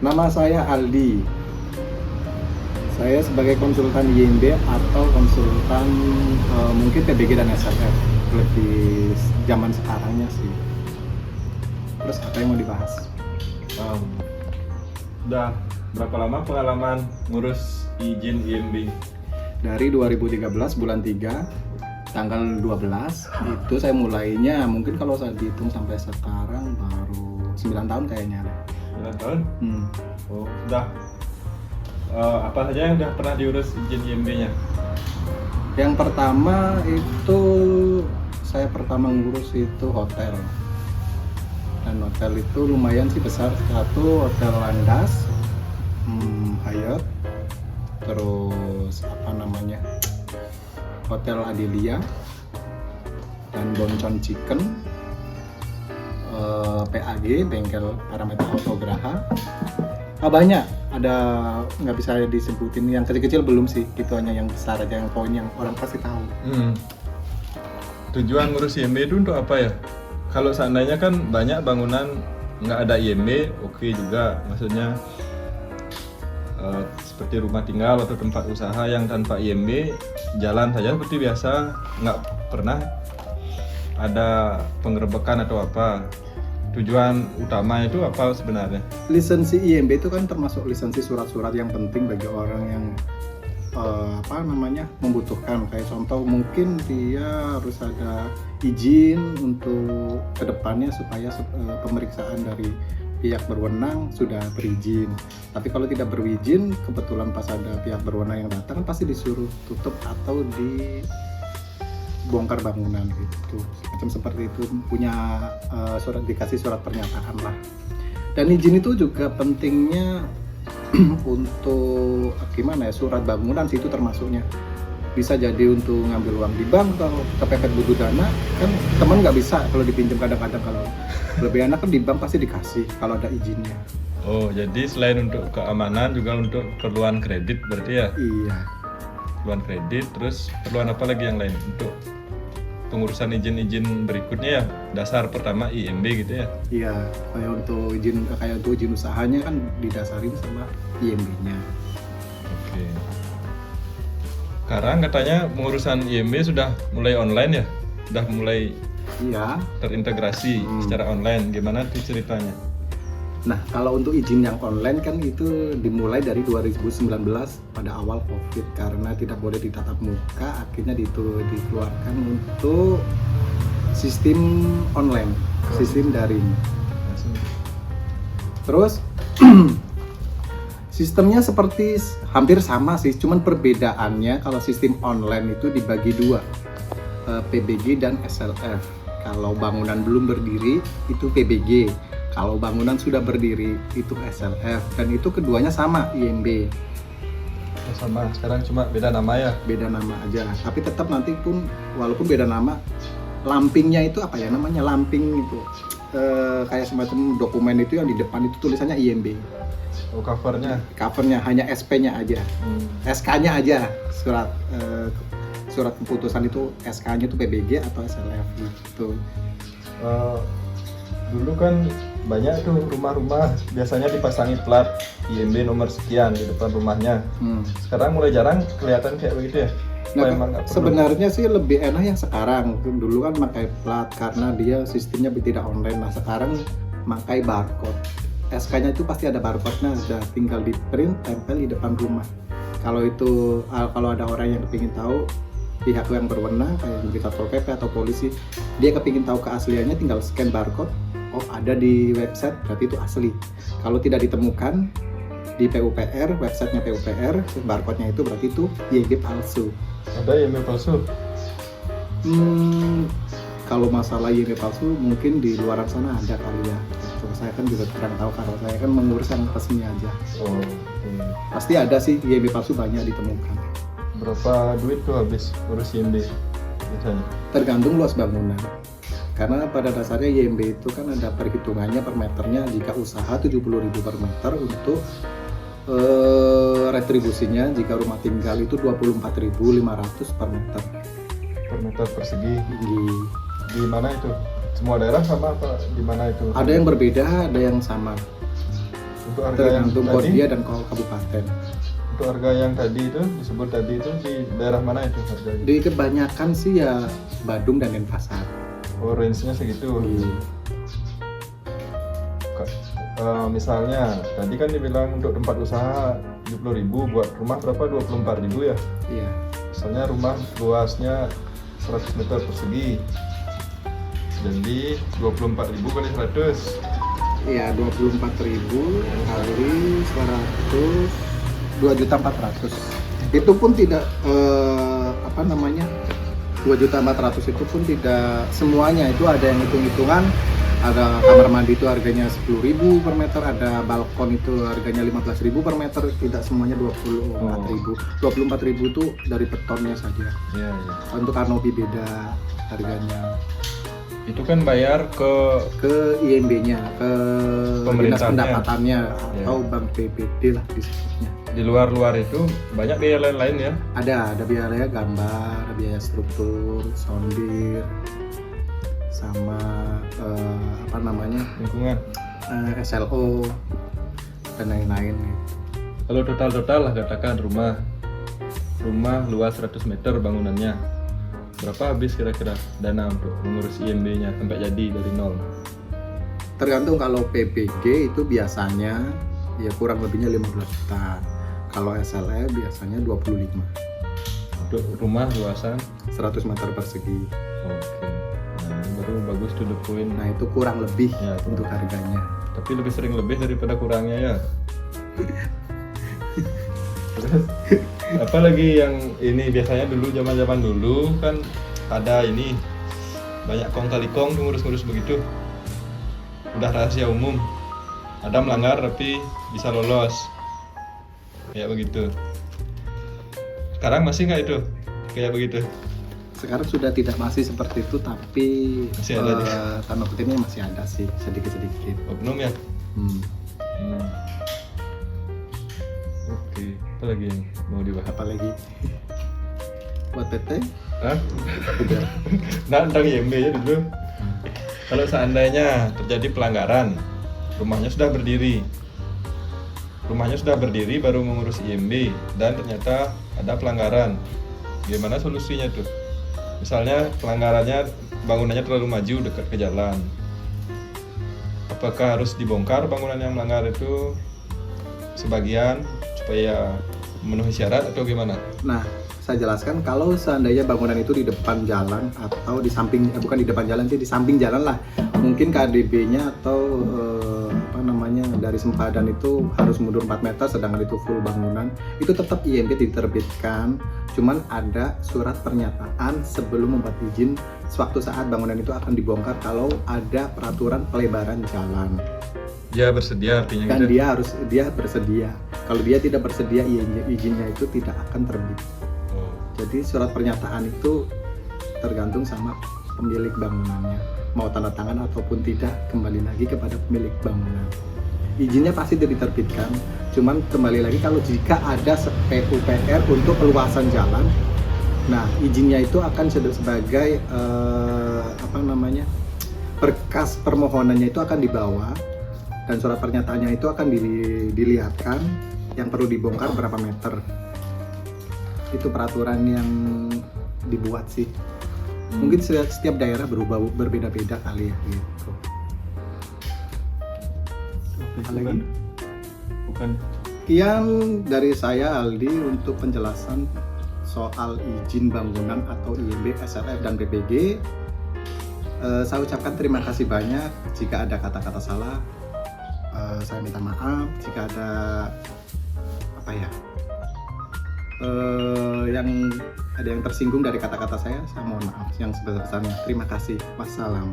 Nama saya Aldi. Saya sebagai konsultan IMB atau konsultan mungkin PBG dan SLF lebih zaman sekarangnya sih. Terus apa yang mau dibahas? Udah berapa lama pengalaman ngurus izin IMB? Dari 2013 bulan 3 tanggal 12 itu saya mulainya, mungkin kalau saya dihitung sampai sekarang baru 9 tahun kayaknya. 9 tahun? Oh, udah. Apa saja yang udah pernah diurus izin IMB-nya? Yang pertama itu saya pertama ngurus itu hotel. Dan hotel itu lumayan sih besar. Satu hotel Landas, Hyatt, terus Hotel Adelia, dan Boncon Chicken, PAG, Bengkel Parameter Autograha. Banyak, ada nggak bisa disebutin, yang kecil-kecil belum sih, itu hanya yang besar aja, yang poin yang orang pasti tahu. Tujuan ngurus IMB itu untuk apa ya? Kalau seandainya kan banyak bangunan nggak ada IMB, oke juga, maksudnya seperti rumah tinggal atau tempat usaha yang tanpa IMB jalan saja seperti biasa, nggak pernah ada penggerebekan atau apa. Tujuan utama itu apa sebenarnya? Lisensi IMB itu kan termasuk lisensi surat-surat yang penting bagi orang yang membutuhkan. Kayak contoh mungkin dia harus ada izin untuk kedepannya supaya pemeriksaan dari pihak berwenang sudah berizin. Tapi kalau tidak berizin, kebetulan pas ada pihak berwenang yang datang kan pasti disuruh tutup atau bongkar bangunan gitu, macam seperti itu, punya dikasih surat pernyataan lah. Dan izin itu juga pentingnya untuk surat bangunan sih, itu termasuknya. Bisa jadi untuk ngambil uang di bank atau kepepet butuh dana, kan teman nggak bisa kalau dipinjam, kadang-kadang kalau lebih enak kan di bank pasti dikasih kalau ada izinnya. Oh, jadi selain untuk keamanan juga untuk keperluan kredit berarti ya? Iya. Keperluan kredit, terus keperluan apa lagi yang lain untuk pengurusan izin-izin berikutnya ya? Dasar pertama IMB gitu ya? Iya, kayak untuk izin usahanya kan didasarin sama IMB-nya. Oke. Sekarang katanya pengurusan IMB sudah mulai online ya? Sudah mulai terintegrasi secara online. Gimana tuh ceritanya? Nah, kalau untuk izin yang online kan itu dimulai dari 2019 pada awal COVID, karena tidak boleh ditatap muka, akhirnya dikeluarkan untuk sistem online, sistem daring. Terus sistemnya seperti hampir sama sih, cuman perbedaannya kalau sistem online itu dibagi dua, PBG dan SLF. Kalau bangunan belum berdiri itu PBG. Kalau bangunan sudah berdiri itu SLF, dan itu keduanya sama IMB. Sama, sekarang cuma beda nama ya? Beda nama aja, tapi tetap nanti pun walaupun beda nama, lampingnya itu lamping itu kayak semacam dokumen itu yang di depan itu tulisannya IMB. Oh, covernya hanya SP-nya aja, SK-nya aja, surat keputusan itu SK-nya itu PBG atau SLF gitu. Dulu kan banyak tuh rumah-rumah biasanya dipasangi plat IMB nomor sekian di depan rumahnya. Sekarang mulai jarang kelihatan kayak begitu ya? Nah, sebenarnya sih lebih enak yang sekarang. Dulu kan pakai plat karena dia sistemnya tidak online. Nah, sekarang pakai barcode. SK-nya itu pasti ada barcode-nya, sudah tinggal di print, tempel di depan rumah. Kalau ada orang yang kepingin tahu, pihak yang berwenang kayak mungkin Satpol PP atau polisi, dia kepingin tahu keasliannya, tinggal scan barcode. Oh, ada di website, berarti itu asli. Kalau tidak ditemukan di PUPR, websitenya PUPR, barcode-nya itu berarti itu IMB palsu. Ada IMB palsu? Kalau masalah IMB palsu mungkin di luar sana ada kali ya. Saya kan juga kurang tahu, karena saya kan mengurus yang resmi aja. Oh, pasti ada sih IMB palsu, banyak ditemukan. Berapa duit tuh habis urus IMB biasanya? Tergantung luas bangunan. Karena pada dasarnya IMB itu kan ada perhitungannya per meternya. Jika usaha 70.000 per meter, untuk retribusinya jika rumah tinggal itu 24.500 per meter. Per meter persegi. Di mana itu? Semua daerah sama apa? Di mana itu? Ada yang berbeda, ada yang sama. Untuk harga yang tergantung tadi, kodia dan kabupaten. untuk harga yang tadi itu disebut tadi itu di daerah mana itu harganya? Di kebanyakan sih ya Badung dan Denpasar. Oh, range-nya segitu. Iya. Misalnya tadi kan dibilang untuk tempat usaha 70.000, buat rumah berapa? 24.000 ya. Iya. Misalnya rumah luasnya 100 meter persegi, jadi 24.000 kali 100. Iya, 24.000 kali 100, 2.400.000. Itu pun tidak 2.400.000 itu pun tidak semuanya, itu ada yang hitung-hitungan. Ada kamar mandi itu harganya 10.000 per meter, ada balkon itu harganya 15.000 per meter, tidak semuanya 24.000. 24.000 itu dari betonnya saja. Iya, iya. Untuk kanopi beda harganya. Itu kan bayar ke IMB-nya, ke dinas Pemerintahnya. pendapatannya Iya. atau bank PBD lah disebutnya. di luar itu banyak biaya lain-lain ya. Ada biaya gambar, biaya struktur, soundir, sama Lingkungan. SLO dan lain-lain gitu. Kalau total lah katakan rumah luas 100 meter bangunannya, berapa habis kira-kira dana untuk mengurus IMB-nya sampai jadi dari nol? Tergantung, kalau PBG itu biasanya ya kurang lebihnya 15 juta. Kalau SLE biasanya 25, Untuk rumah luasan 100 meter persegi. oke. Nah, ini baru bagus to the point. Nah itu kurang lebih Ya, untuk harganya. tapi lebih sering lebih daripada kurangnya ya. Terus apalagi yang ini biasanya dulu zaman dulu kan ada ini banyak kong kali kong tuh ngurus-ngurus begitu, udah rahasia umum, ada melanggar tapi bisa lolos kayak begitu. Sekarang masih nggak itu kayak begitu? Sekarang sudah tidak masih seperti itu, tapi Masih ada dia. tanda kutipnya masih ada sih, sedikit-sedikit. Oknum ya. Hmm. Oke, apa lagi yang mau dibahas? Apalagi buat PT Hah? udah. Nah, tentang IMB ya dulu. Kalau seandainya terjadi pelanggaran, rumahnya sudah berdiri baru mengurus IMB dan ternyata ada pelanggaran, gimana solusinya tuh? Misalnya pelanggarannya bangunannya terlalu maju dekat ke jalan, apakah harus dibongkar bangunan yang melanggar itu sebagian supaya memenuhi syarat atau gimana? Nah, saya jelaskan, kalau seandainya bangunan itu di depan jalan atau di samping, bukan di depan jalan sih, di samping jalan lah, mungkin KDB-nya atau dari sempadan itu harus mundur 4 meter, sedangkan itu full bangunan, itu tetap IMB diterbitkan, cuman ada surat pernyataan sebelum membuat izin sewaktu saat bangunan itu akan dibongkar kalau ada peraturan pelebaran jalan. Dia bersedia artinya Dan gitu. dia bersedia. Kalau dia tidak bersedia, izinnya itu tidak akan terbit. Oh. Jadi surat pernyataan itu tergantung sama pemilik bangunannya, mau tanda tangan ataupun tidak, kembali lagi kepada pemilik bangunan. Izinnya pasti diterbitkan, cuman kembali lagi kalau jika ada PUPR untuk peluasan jalan, nah izinnya itu akan sebagai berkas permohonannya itu akan dibawa, dan surat pernyataannya itu akan dilihatkan yang perlu dibongkar berapa meter. Itu peraturan yang dibuat sih. Mungkin setiap daerah berbeda-beda kali ya gitu. Apalagi? Bukan. Sekian dari saya Aldi untuk penjelasan soal izin bangunan atau IMB, SLF dan PPG. Saya ucapkan terima kasih banyak. Jika ada kata-kata salah, saya minta maaf. Jika ada yang tersinggung dari kata-kata saya mohon maaf yang sebesar-besarnya. Terima kasih. Wassalam.